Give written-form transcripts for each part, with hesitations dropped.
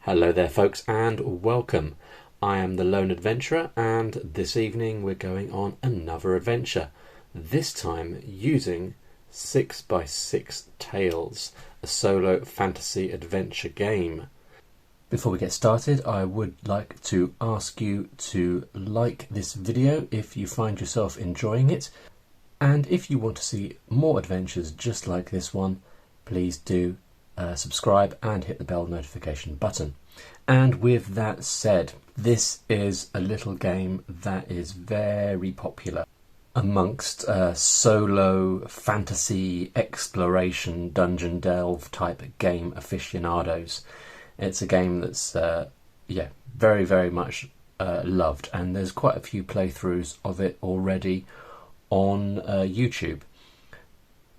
Hello there folks and welcome. I am the Lone Adventurer and this evening we're going on another adventure, this time using 6x6 Tales, a solo fantasy adventure game. Before we get started, I would like to ask you to like this video if you find yourself enjoying it, and if you want to see more adventures just like this one, please do subscribe and hit the bell notification button. And with that said, this is a little game that is very popular amongst solo fantasy exploration dungeon delve type game aficionados. It's a game that's very much loved, and there's quite a few playthroughs of it already on YouTube.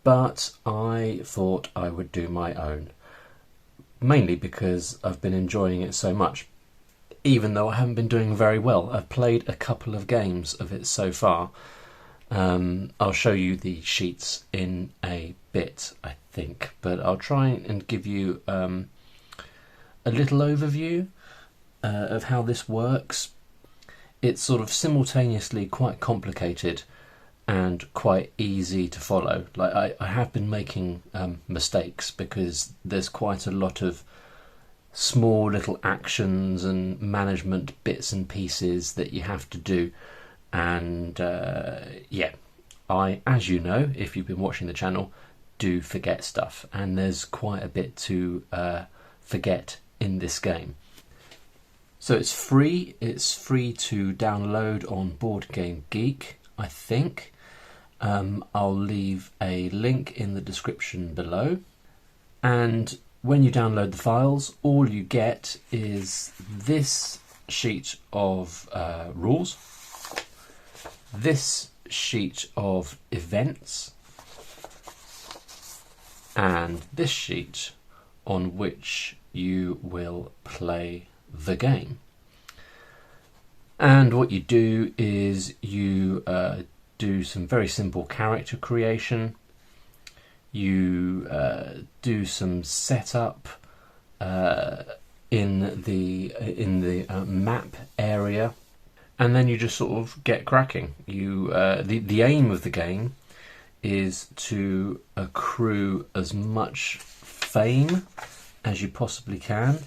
But I thought I would do my own, mainly because I've been enjoying it so much, even though I haven't been doing very well. I've played a couple of games of it so far. I'll show you the sheets in a bit, I think, but I'll try and give you a little overview of how this works. It's sort of simultaneously quite complicated and quite easy to follow. Like I have been making mistakes because there's quite a lot of small little actions and management bits and pieces that you have to do, and I, as you know, if you've been watching the channel, do forget stuff, and there's quite a bit to forget in this game. So it's free to download on Board Game Geek, I think. I'll leave a link in the description below, and when you download the files, all you get is this sheet of rules, this sheet of events, and this sheet on which you will play the game. And what you do is you do some very simple character creation. You do some setup in the map area, and then you just sort of get cracking. You the aim of the game is to accrue as much fame as you possibly can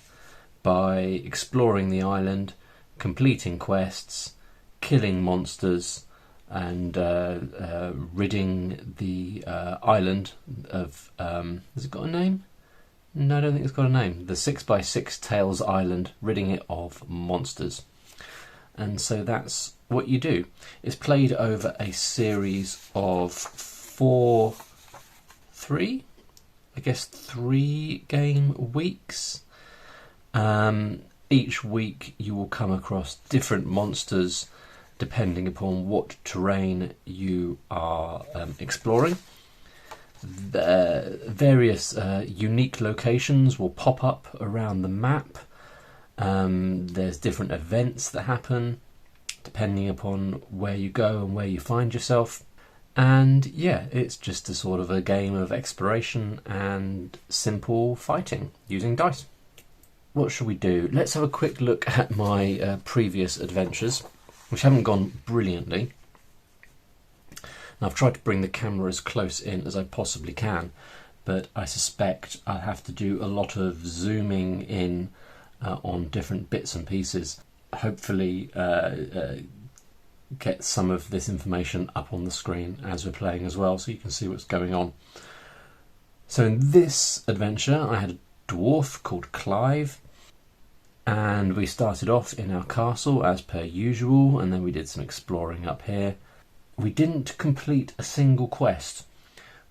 by exploring the island, completing quests, killing monsters, and ridding the island of... has it got a name? No, I don't think it's got a name. The 6x6 Tales Island, ridding it of monsters. And so that's what you do. It's played over a series of three game weeks. Each week you will come across different monsters depending upon what terrain you are exploring. The various unique locations will pop up around the map. There's different events that happen depending upon where you go and where you find yourself. And yeah, it's just a sort of a game of exploration and simple fighting using dice. What shall we do? Let's have a quick look at my previous adventures, which haven't gone brilliantly. And I've tried to bring the camera as close in as I possibly can, but I suspect I'll have to do a lot of zooming in on different bits and pieces. Hopefully get some of this information up on the screen as we're playing as well, so you can see what's going on. So in this adventure I had a dwarf called Clive, and we started off in our castle as per usual, and then we did some exploring up here. We didn't complete a single quest.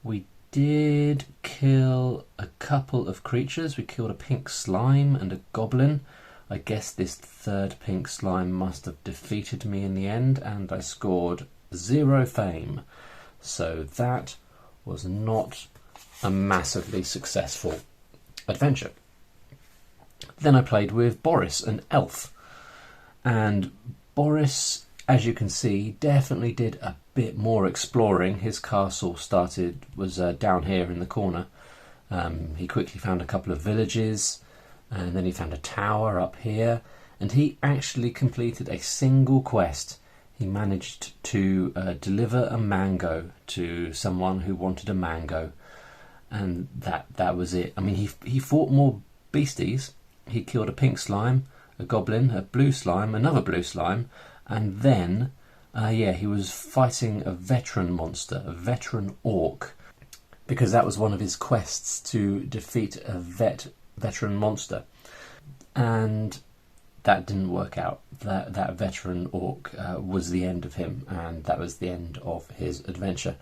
We did kill a couple of creatures. We killed a pink slime and a goblin. I guess this third pink slime must have defeated me in the end, and I scored 0 fame. So that was not a massively successful adventure. Then I played with Boris, an elf, and Boris, as you can see, definitely did a bit more exploring. His castle was down here in the corner. He quickly found a couple of villages, and then he found a tower up here, and he actually completed a single quest. He managed to deliver a mango to someone who wanted a mango, and that was it. I mean, he fought more beasties. He killed a pink slime, a goblin, a blue slime, another blue slime, and then he was fighting a veteran monster, a veteran orc, because that was one of his quests, to defeat a veteran monster, and that didn't work out. That veteran orc was the end of him, and that was the end of his adventure.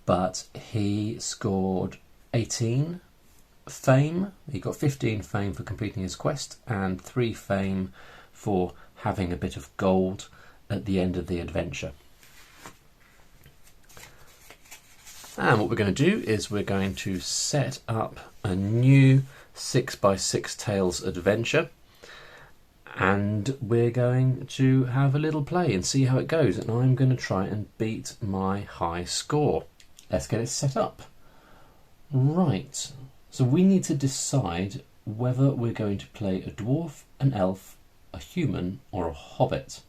But he scored 18 fame. He got 15 fame for completing his quest, and 3 fame for having a bit of gold at the end of the adventure. And what we're going to do is we're going to set up a new 6x6 Tales adventure, and we're going to have a little play and see how it goes, and I'm going to try and beat my high score. Let's get it set up. Right, so we need to decide whether we're going to play a dwarf, an elf, a human or a hobbit.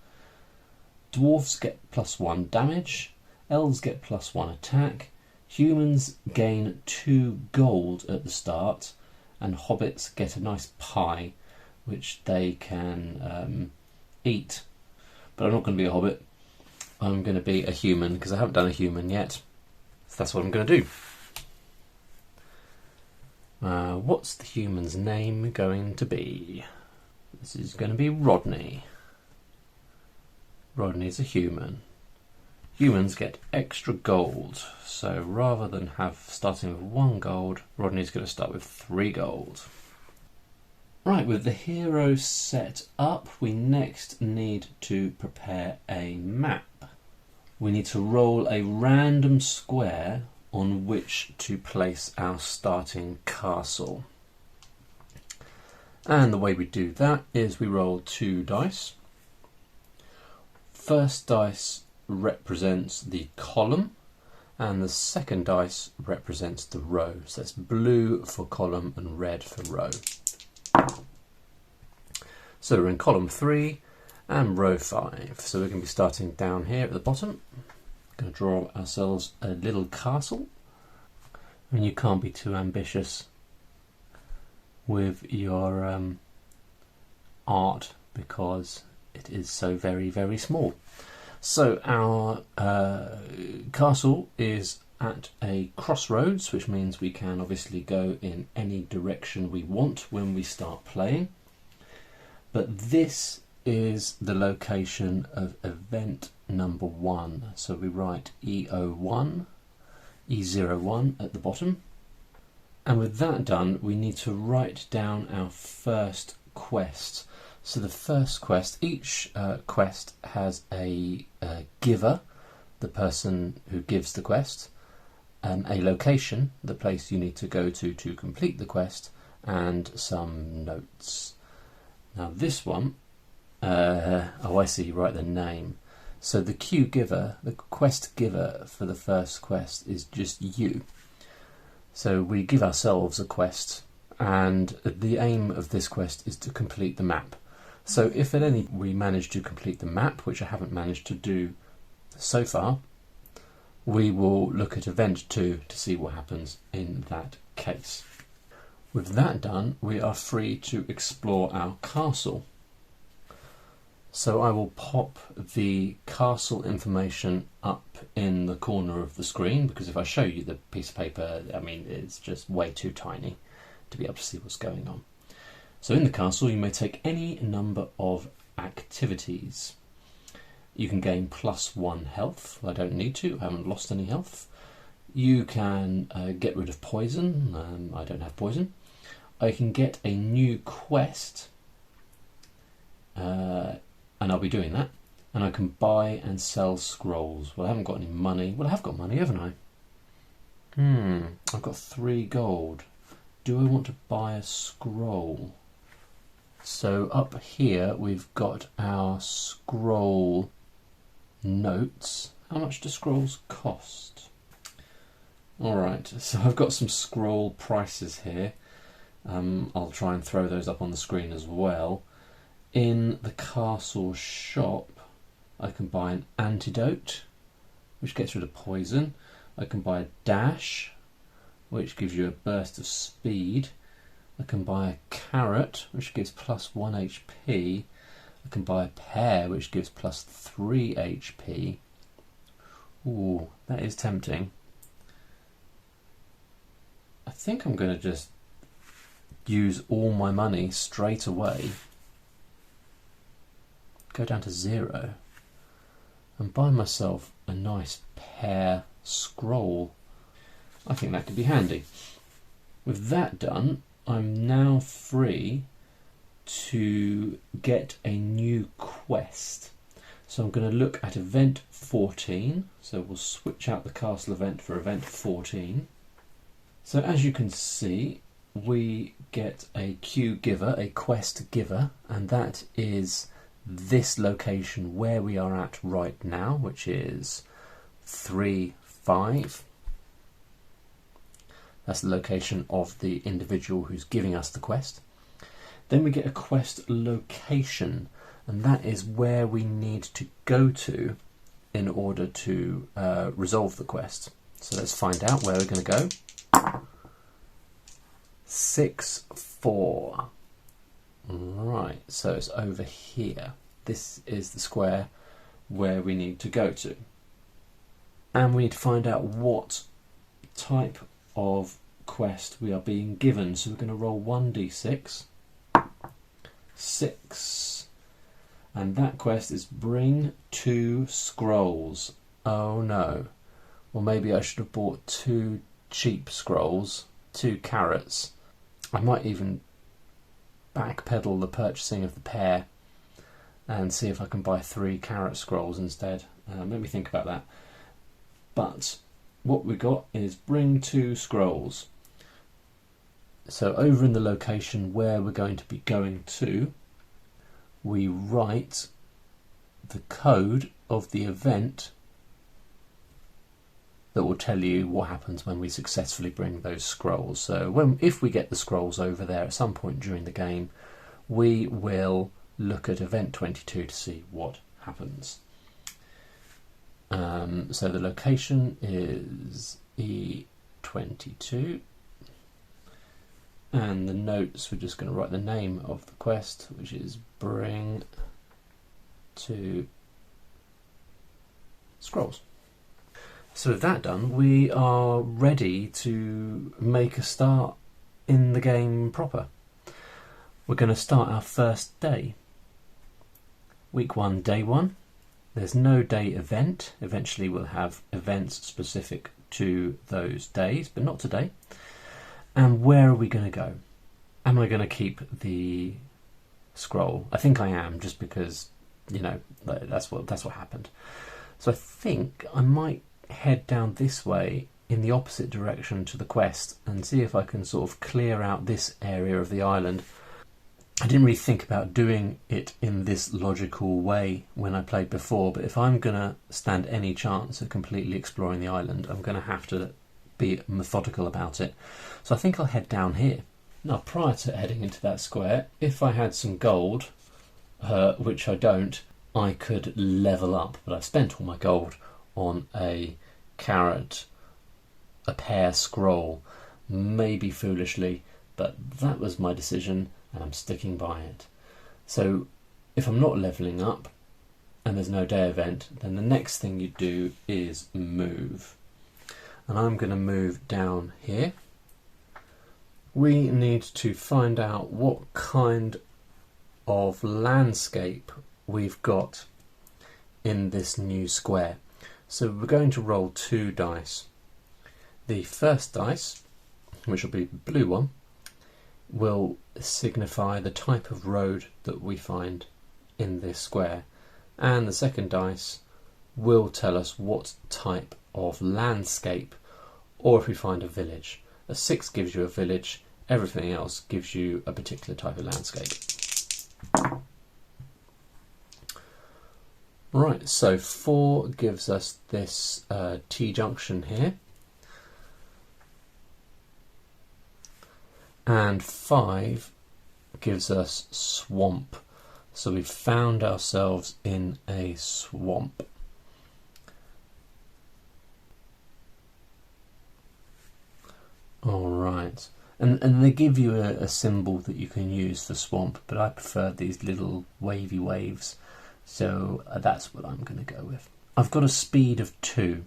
Dwarfs get +1 damage, elves get +1 attack, humans gain 2 gold at the start, and hobbits get a nice pie which they can eat. But I'm not going to be a hobbit. I'm going to be a human because I haven't done a human yet. So that's what I'm going to do. What's the human's name going to be? This is going to be Rodney. Rodney's a human. Humans get extra gold, so rather than starting with 1 gold, Rodney's going to start with 3 gold. Right, with the hero set up, we next need to prepare a map. We need to roll a random square on which to place our starting castle. And the way we do that is we roll 2 dice. First dice represents the column, and the second dice represents the row. So that's blue for column and red for row. So we're in column 3 and row 5. So we're going to be starting down here at the bottom. We're going to draw ourselves a little castle. And you can't be too ambitious with your art because it is so very, very small. So our castle is at a crossroads, which means we can obviously go in any direction we want when we start playing. But this is the location of event number 1. So we write E01, E01 at the bottom. And with that done, we need to write down our first quest. So the first quest, each quest has a giver, the person who gives the quest, a location, the place you need to go to complete the quest, and some notes. Now this one, I see, you write the name. So the queue giver, the quest giver for the first quest is just you. So we give ourselves a quest, and the aim of this quest is to complete the map. So if at any we manage to complete the map, which I haven't managed to do so far, we will look at event 2 to see what happens in that case. With that done, we are free to explore our castle. So I will pop the castle information up in the corner of the screen, because if I show you the piece of paper, I mean, it's just way too tiny to be able to see what's going on. So in the castle, you may take any number of activities. You can gain +1 health. I don't need to, I haven't lost any health. You can get rid of poison. I don't have poison. I can get a new quest, and I'll be doing that. And I can buy and sell scrolls. Well, I haven't got any money. Well, I have got money, haven't I? I've got 3 gold. Do I want to buy a scroll? So up here we've got our scroll notes. How much do scrolls cost? Alright, so I've got some scroll prices here. I'll try and throw those up on the screen as well. In the castle shop, I can buy an antidote, which gets rid of poison. I can buy a dash, which gives you a burst of speed. I can buy a carrot, which gives plus 1 HP. I can buy a pear, which gives plus 3 HP. Ooh, that is tempting. I think I'm going to just use all my money straight away, go down to 0, and buy myself a nice pear scroll. I think that could be handy. With that done, I'm now free to get a new quest. So I'm going to look at event 14. So we'll switch out the castle event for event 14. So as you can see, we get a queue giver, a quest giver, and that is this location where we are at right now, which is 3-5. That's the location of the individual who's giving us the quest. Then we get a quest location, and that is where we need to go to in order to resolve the quest. So let's find out where we're going to go. 6-4. Right, so it's over here. This is the square where we need to go to. And we need to find out what type of quest we are being given. So we're going to roll 1d6. 6. And that quest is bring 2 scrolls. Oh no. Well, maybe I should have bought 2 cheap scrolls, 2 carrots. I might even backpedal the purchasing of the pear and see if I can buy 3 carrot scrolls instead. Let me think about that. But what we got is bring 2 scrolls. So over in the location where we're going to be going to, we write the code of the event that will tell you what happens when we successfully bring those scrolls. So if we get the scrolls over there at some point during the game, we will look at event 22 to see what happens. So the location is E22, and the notes, we're just going to write the name of the quest, which is bring 2 scrolls. So with that done, we are ready to make a start in the game proper. We're going to start our first day. Week 1, day 1. There's no day event. Eventually we'll have events specific to those days, but not today. And where are we going to go? Am I going to keep the scroll? I think I am, just because, you know, that's what happened. So I think I might head down this way in the opposite direction to the quest and see if I can sort of clear out this area of the island. I didn't really think about doing it in this logical way when I played before, but if I'm going to stand any chance of completely exploring the island, I'm going to have to be methodical about it. So I think I'll head down here. Now, prior to heading into that square, if I had some gold, which I don't, I could level up, but I've spent all my gold on a carrot, a pear scroll, maybe foolishly, but that was my decision and I'm sticking by it. So if I'm not levelling up and there's no day event, then the next thing you do is move. And I'm going to move down here. We need to find out what kind of landscape we've got in this new square. So we're going to roll 2 dice. The first dice, which will be the blue one, will signify the type of road that we find in this square, and the second dice will tell us what type of landscape, or if we find a village. A 6 gives you a village, everything else gives you a particular type of landscape. Right, so 4 gives us this T-junction here. And 5 gives us swamp. So we've found ourselves in a swamp. All right. And they give you a symbol that you can use for swamp, but I prefer these little wavy waves. So that's what I'm going to go with. I've got a speed of 2.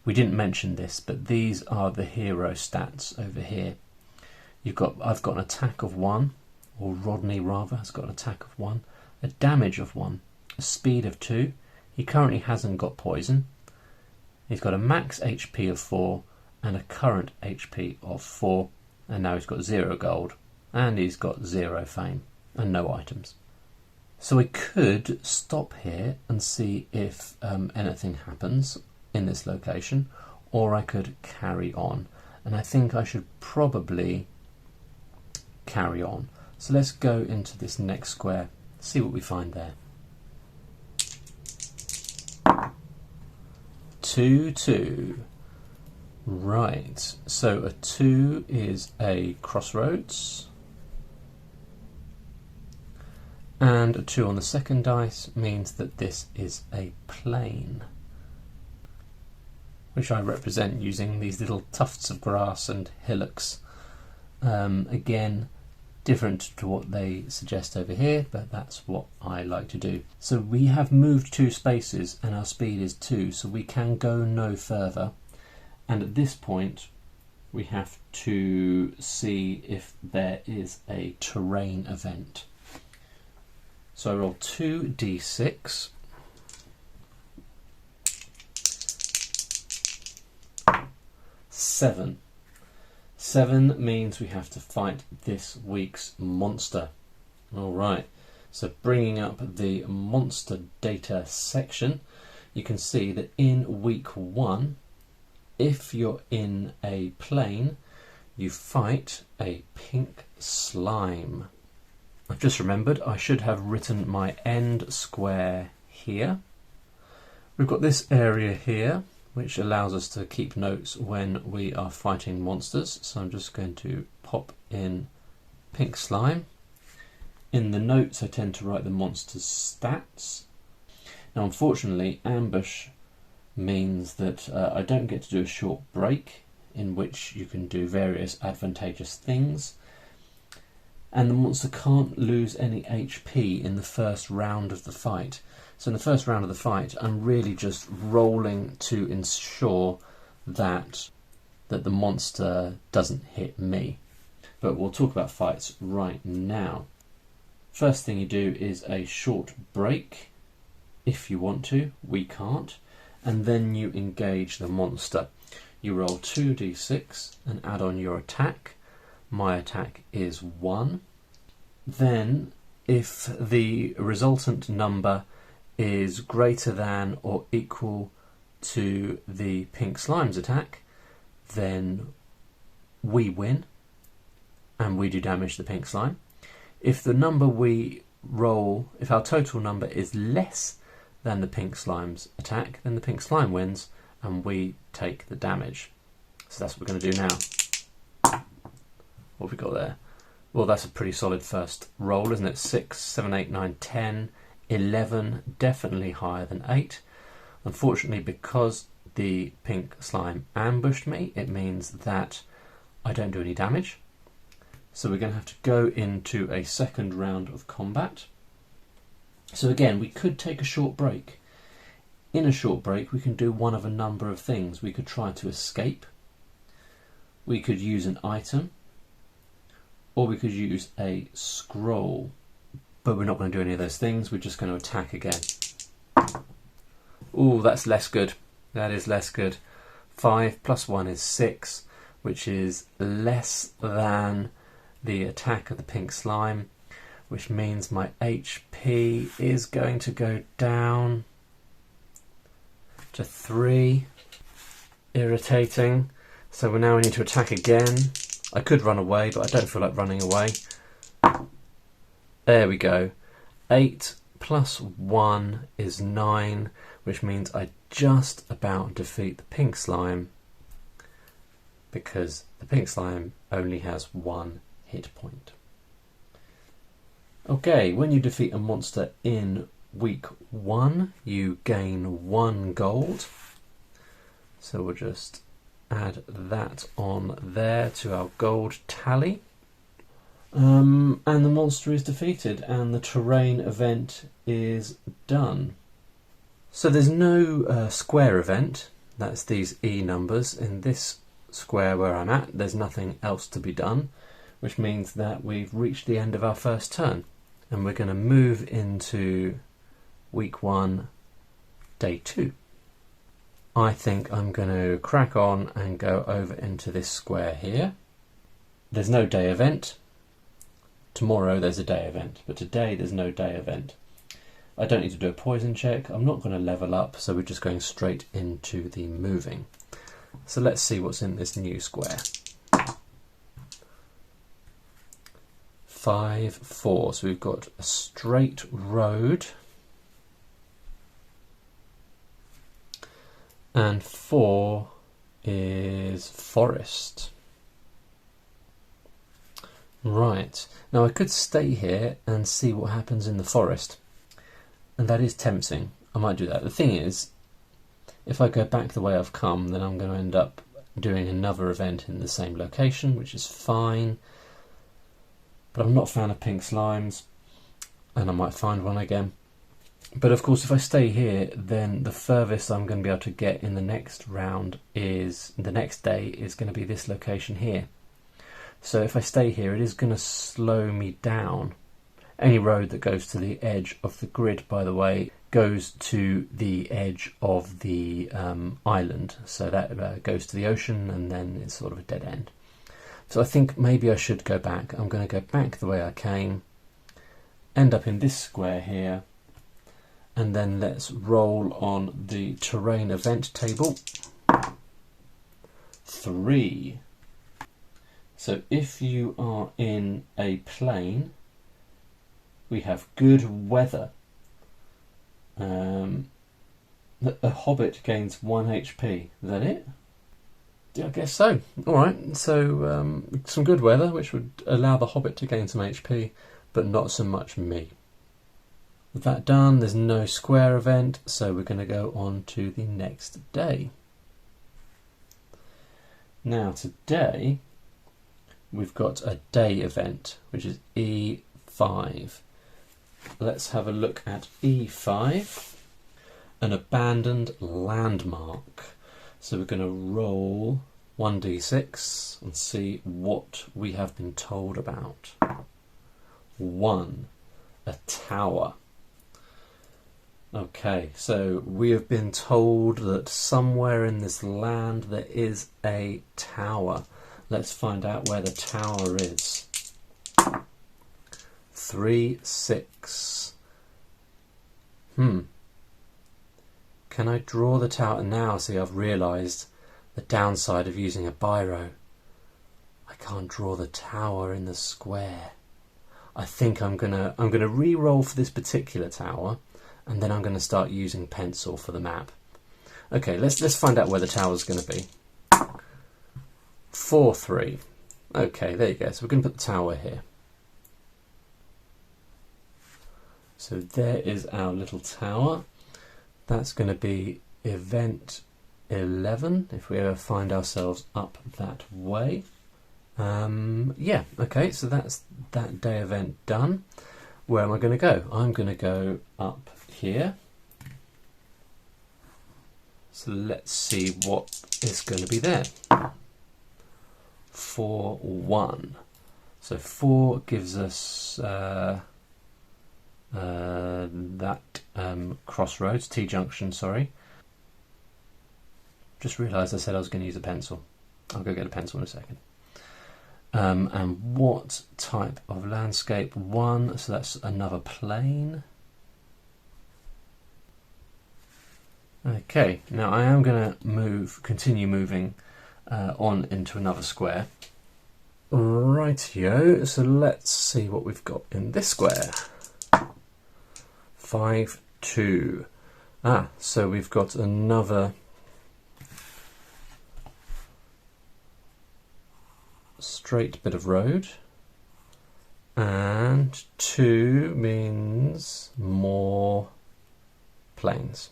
We didn't mention this, but these are the hero stats over here. I've got an attack of 1, or Rodney rather has got an attack of 1, a damage of 1, a speed of 2. He currently hasn't got poison. He's got a max HP of 4 and a current HP of 4, and now he's got 0 gold, and he's got 0 fame and no items. So I could stop here and see if anything happens in this location, or I could carry on, and I think I should probably carry on. So let's go into this next square, see what we find there. 2, 2. Right, so a 2 is a crossroads, and a 2 on the second dice means that this is a plain, which I represent using these little tufts of grass and hillocks. Again, different to what they suggest over here, but that's what I like to do. So we have moved 2 spaces and our speed is 2, so we can go no further. And at this point, we have to see if there is a terrain event. So I roll 2d6. Seven. 7 means we have to fight this week's monster. Alright, so bringing up the monster data section, you can see that in week 1, if you're in a plane, you fight a pink slime. I've just remembered I should have written my end square here. We've got this area here, which allows us to keep notes when we are fighting monsters. So I'm just going to pop in pink slime. In the notes, I tend to write the monster's stats. Now, unfortunately, ambush means that I don't get to do a short break in which you can do various advantageous things, and the monster can't lose any HP in the first round of the fight. So in the first round of the fight, I'm really just rolling to ensure that the monster doesn't hit me. But we'll talk about fights right now. First thing you do is a short break if you want to. We can't. And then you engage the monster. You roll 2d6 and add on your attack. My attack is 1. Then, if the resultant number is greater than or equal to the pink slime's attack, then we win and we do damage to the pink slime. If the number we roll, if our total number is less than the pink slime's attack, then the pink slime wins and we take the damage. So that's what we're going to do now. What have we got there? Well, that's a pretty solid first roll, isn't it? 6, 7, 8, 9, 10, 11, definitely higher than 8. Unfortunately, because the pink slime ambushed me, it means that I don't do any damage. So we're going to have to go into a second round of combat. So again, we could take a short break. In a short break, we can do one of a number of things. We could try to escape. We could use an item. Or we could use a scroll. But we're not going to do any of those things. We're just going to attack again. Ooh, that's less good. That is less good. 5 plus 1 is 6, which is less than the attack of the pink slime, which means my HP is going to go down to 3. Irritating. So we now need to attack again. I could run away, but I don't feel like running away. There we go. 8 plus 1 is 9, which means I just about defeat the pink slime because the pink slime only has 1 hit point. Okay, when you defeat a monster in week 1, you gain 1 gold. So we'll just add that on there to our gold tally. And the monster is defeated and the terrain event is done. So there's no square event, that's these E numbers. In this square where I'm at, there's nothing else to be done, which means that we've reached the end of our first turn. And we're going to move into week 1, day 2. I think I'm going to crack on and go over into this square here. There's no day event. Tomorrow there's a day event, but today there's no day event. I don't need to do a poison check. I'm not going to level up, so we're just going straight into the moving. So let's see what's in this new square. 5, 4. So we've got a straight road. And 4 is forest. Right, now I could stay here and see what happens in the forest, and that is tempting. I might do that. The thing is, if I go back the way I've come, then I'm going to end up doing another event in the same location, which is fine, but I'm not a fan of pink slimes, and I might find one again. But of course, if I stay here, then the furthest I'm going to be able to get in the next round is, the next day, is going to be this location here. So if I stay here, it is going to slow me down. Any road that goes to the edge of the grid, by the way, goes to the edge of the island. So that goes to the ocean, and then it's sort of a dead end. So I think maybe I should go back. I'm going to go back the way I came, end up in this square here, and then let's roll on the terrain event table. 3. So if you are in a plain, we have good weather. A hobbit gains 1 HP. Is that it? Yeah, I guess so. Alright, so some good weather, which would allow the hobbit to gain some HP, but not so much me. With that done, there's no square event, so we're going to go on to the next day. Now today, we've got a day event, which is E5. Let's have a look at E5, an abandoned landmark. So we're going to roll 1d6 and see what we have been told about. 1, a tower. Okay, so we have been told that somewhere in this land there is a tower. Let's find out where the tower is. 3, 6. Can I draw the tower now? See, I've realised the downside of using a biro. I can't draw the tower in the square. I think I'm gonna re-roll for this particular tower, and then I'm gonna start using pencil for the map. Okay, let's find out where the tower's gonna be. 4, 3. Okay, there you go. So we're going to put the tower here. So there is our little tower. That's going to be event 11, if we ever find ourselves up that way. Yeah, okay, so that's that day event done. Where am I going to go? I'm going to go up here. So let's see what is going to be there. 4, 1. So 4 gives us that crossroads, T-junction, sorry. Just realised I said I was going to use a pencil. I'll go get a pencil in a second. And what type of landscape? 1, so that's another plane. Okay, now I am going to continue moving on into another square. Rightio, so let's see what we've got in this square. 5, 2. So we've got another straight bit of road, and 2 means more plains.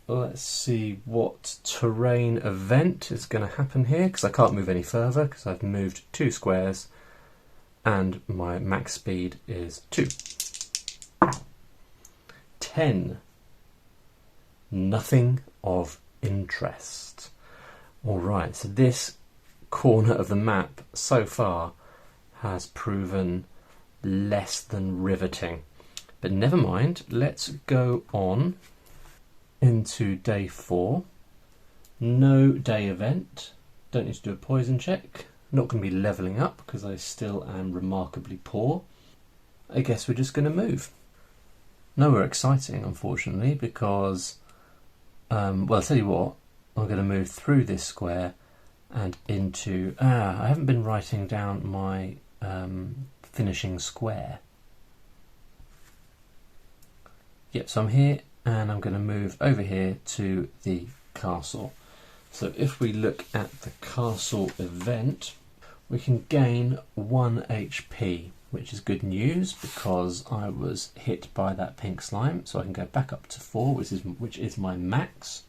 Let's see what terrain event is going to happen here, because I can't move any further because I've moved 2 squares and my max speed is 2. 10. Nothing of interest. Alright, so this corner of the map so far has proven less than riveting. But never mind, let's go on into day 4. No day event. Don't need to do a poison check. Not going to be levelling up because I still am remarkably poor. I guess we're just going to move. Nowhere exciting, unfortunately, because well, I'll tell you what, I'm going to move through this square and into... I haven't been writing down my finishing square. Yep, so I'm here and I'm going to move over here to the castle. So if we look at the castle event, we can gain 1 HP, which is good news because I was hit by that pink slime, so I can go back up to 4, which is my max.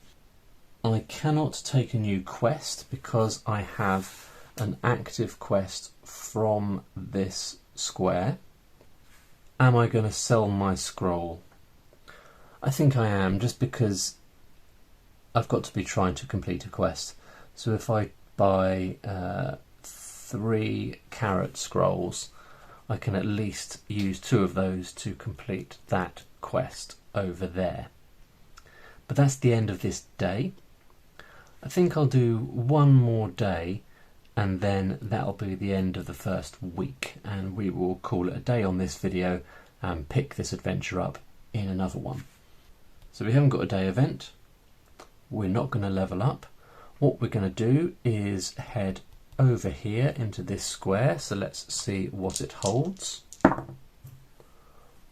I cannot take a new quest because I have an active quest from this square. Am I going to sell my scroll? I think I am, just because I've got to be trying to complete a quest. So if I buy 3 carrot scrolls, I can at least use 2 of those to complete that quest over there. But that's the end of this day. I think I'll do 1 more day and then that'll be the end of the first week, and we will call it a day on this video and pick this adventure up in another one. So we haven't got a day event, we're not going to level up. What we're going to do is head over here into this square, so let's see what it holds.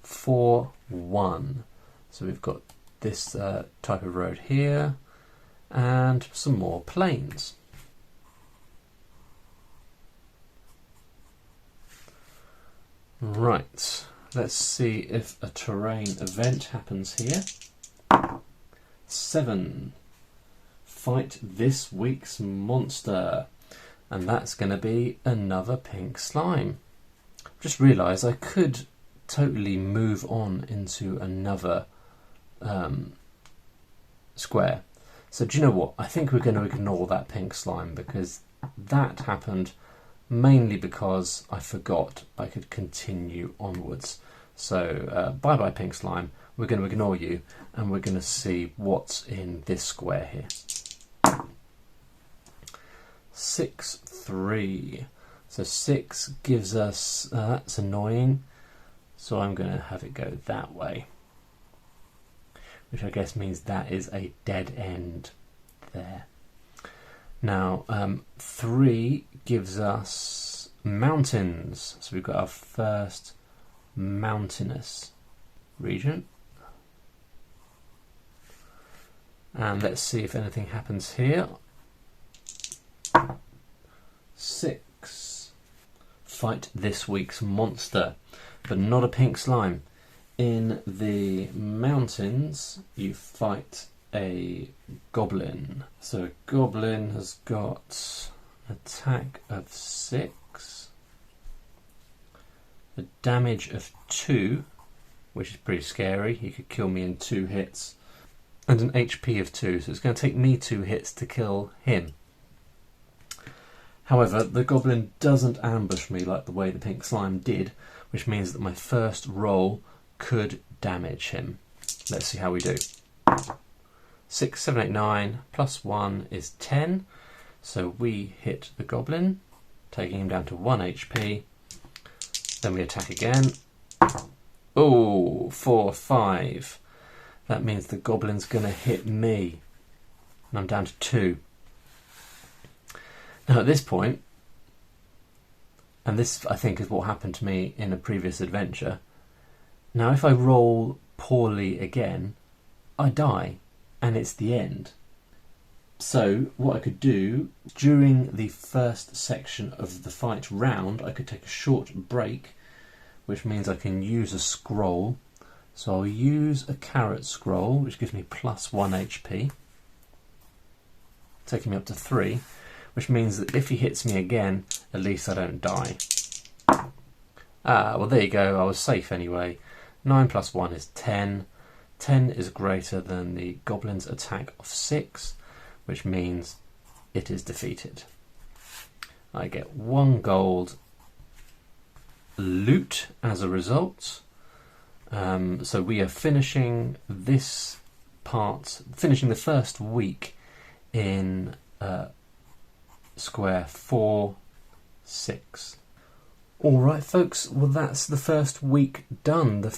4-1. So we've got this type of road here and some more plains. Right, let's see if a terrain event happens here. 7. Fight this week's monster. And that's going to be another pink slime. Just realised I could totally move on into another square. So do you know what? I think we're going to ignore that pink slime because that happened mainly because I forgot I could continue onwards. So bye bye pink slime. We're going to ignore you and we're going to see what's in this square here. 6-3. So 6 gives us, that's annoying, so I'm going to have it go that way, which I guess means that is a dead end there. Now 3 gives us mountains, so we've got our first mountainous region, and let's see if anything happens here. 6. Fight this week's monster, but not a pink slime. In the mountains you fight a goblin. So a goblin has got an attack of 6, a damage of 2, which is pretty scary. He could kill me in 2 hits, and an HP of 2, so it's going to take me 2 hits to kill him. However, the goblin doesn't ambush me like the way the pink slime did, which means that my first roll could damage him. Let's see how we do. 6, 7, 8, 9, plus 1 is 10. So we hit the goblin, taking him down to 1 HP. Then we attack again. Oh, 4, 5. That means the goblin's going to hit me. And I'm down to 2. Now at this point, and this I think is what happened to me in a previous adventure, now if I roll poorly again, I die, and it's the end. So what I could do, during the first section of the fight round, I could take a short break, which means I can use a scroll. So I'll use a carrot scroll, which gives me plus 1 HP, taking me up to 3, which means that if he hits me again, at least I don't die. Well there you go, I was safe anyway. 9 plus 1 is 10. 10 is greater than the goblin's attack of 6, which means it is defeated. I get 1 gold loot as a result. So we are finishing this part, finishing the first week in square 4, 6. Alright folks, well that's the first week done.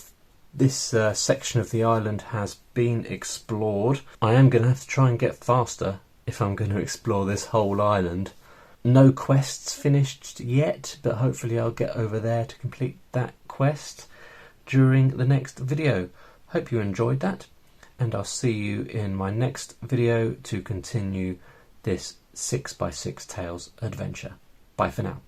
This section of the island has been explored. I am going to have to try and get faster if I'm going to explore this whole island. No quests finished yet, but hopefully I'll get over there to complete that quest during the next video. Hope you enjoyed that, and I'll see you in my next video to continue this 6x6 Tales adventure. Bye for now.